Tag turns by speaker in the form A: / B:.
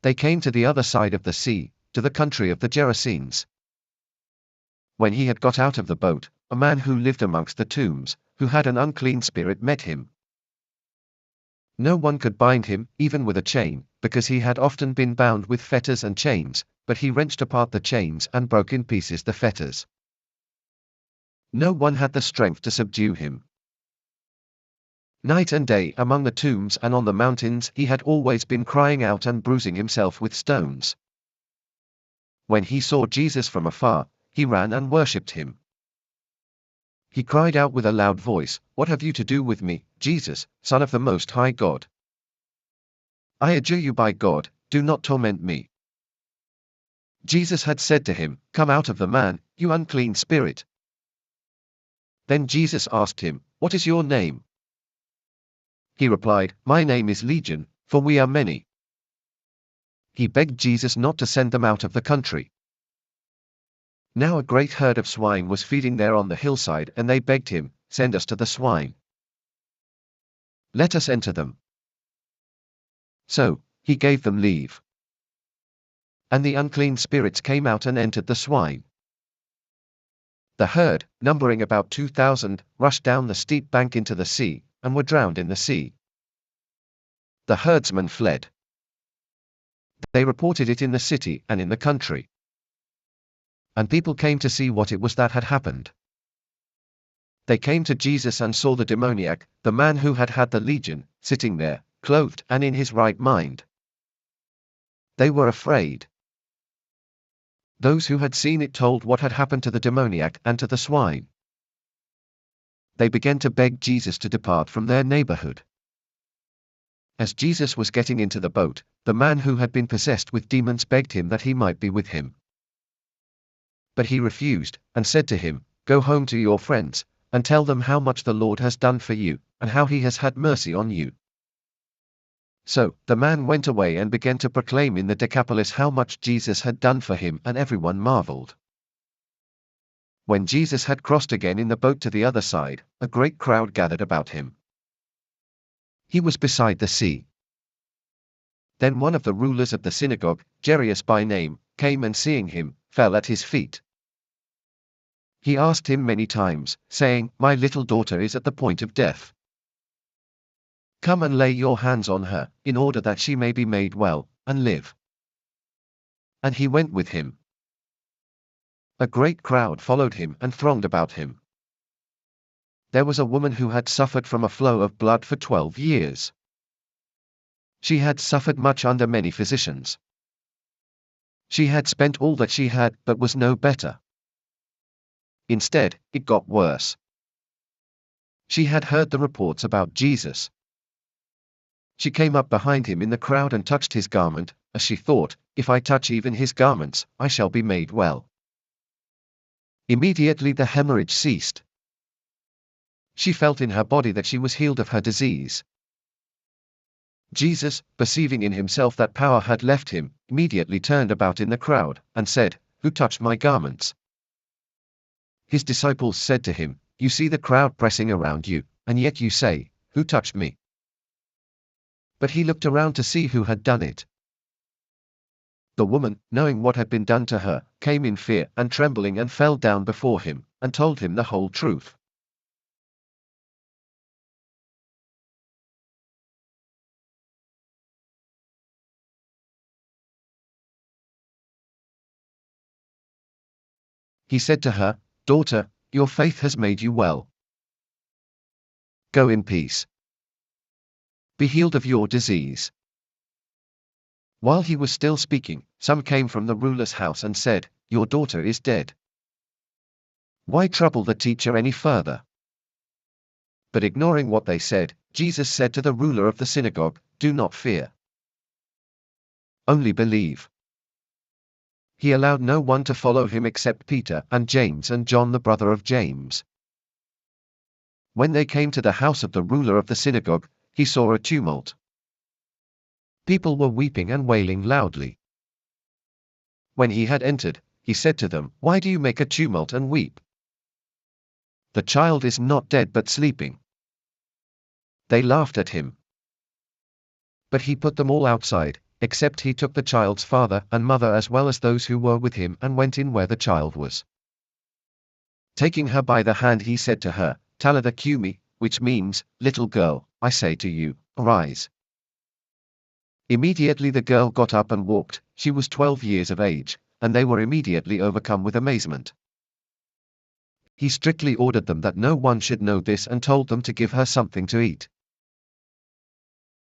A: they came to the other side of the sea, to the country of the Gerasenes. When he had got out of the boat, a man who lived amongst the tombs, who had an unclean spirit, met him. No one could bind him, even with a chain, because he had often been bound with fetters and chains, but he wrenched apart the chains and broke in pieces the fetters. No one had the strength to subdue him. Night and day among the tombs and on the mountains he had always been crying out and bruising himself with stones. When he saw Jesus from afar, he ran and worshipped him. He cried out with a loud voice, "What have you to do with me, Jesus, Son of the Most High God? I adjure you by God, do not torment me." Jesus had said to him, "Come out of the man, you unclean spirit." Then Jesus asked him, "What is your name?" He replied, "My name is Legion, for we are many." He begged Jesus not to send them out of the country. Now a great herd of swine was feeding there on the hillside, and they begged him, "Send us to the swine. Let us enter them." So he gave them leave. And the unclean spirits came out and entered the swine. The herd, numbering about 2,000, rushed down the steep bank into the sea, and were drowned in the sea. The herdsmen fled. They reported it in the city and in the country. And people came to see what it was that had happened. They came to Jesus and saw the demoniac, the man who had had the legion, sitting there, clothed and in his right mind. They were afraid. Those who had seen it told what had happened to the demoniac and to the swine. They began to beg Jesus to depart from their neighborhood. As Jesus was getting into the boat, the man who had been possessed with demons begged him that he might be with him. But he refused, and said to him, "Go home to your friends, and tell them how much the Lord has done for you, and how he has had mercy on you." So the man went away and began to proclaim in the Decapolis how much Jesus had done for him, and everyone marveled. When Jesus had crossed again in the boat to the other side, a great crowd gathered about him. He was beside the sea. Then one of the rulers of the synagogue, Jairus by name, came and seeing him, fell at his feet. He asked him many times, saying, "My little daughter is at the point of death. Come and lay your hands on her, in order that she may be made well, and live." And he went with him. A great crowd followed him and thronged about him. There was a woman who had suffered from a flow of blood for 12 years. She had suffered much under many physicians. She had spent all that she had, but was no better. Instead, it got worse. She had heard the reports about Jesus. She came up behind him in the crowd and touched his garment, as she thought, "If I touch even his garments, I shall be made well." Immediately the hemorrhage ceased. She felt in her body that she was healed of her disease. Jesus, perceiving in himself that power had left him, immediately turned about in the crowd, and said, "Who touched my garments?" His disciples said to him, "You see the crowd pressing around you, and yet you say, 'Who touched me?'" But he looked around to see who had done it. The woman, knowing what had been done to her, came in fear and trembling and fell down before him, and told him the whole truth. He said to her, "Daughter, your faith has made you well. Go in peace. Be healed of your disease." While he was still speaking, some came from the ruler's house and said, "Your daughter is dead. Why trouble the teacher any further?" But ignoring what they said, Jesus said to the ruler of the synagogue, "Do not fear. Only believe." He allowed no one to follow him except Peter and James and John the brother of James. When they came to the house of the ruler of the synagogue, he saw a tumult. People were weeping and wailing loudly. When he had entered, he said to them, "Why do you make a tumult and weep? The child is not dead but sleeping." They laughed at him. But he put them all outside, except he took the child's father and mother as well as those who were with him and went in where the child was. Taking her by the hand he said to her, Talitha cumi, which means, little girl, I say to you, arise. Immediately the girl got up and walked. She was 12 years of age, and they were immediately overcome with amazement. He strictly ordered them that no one should know this and told them to give her something to eat.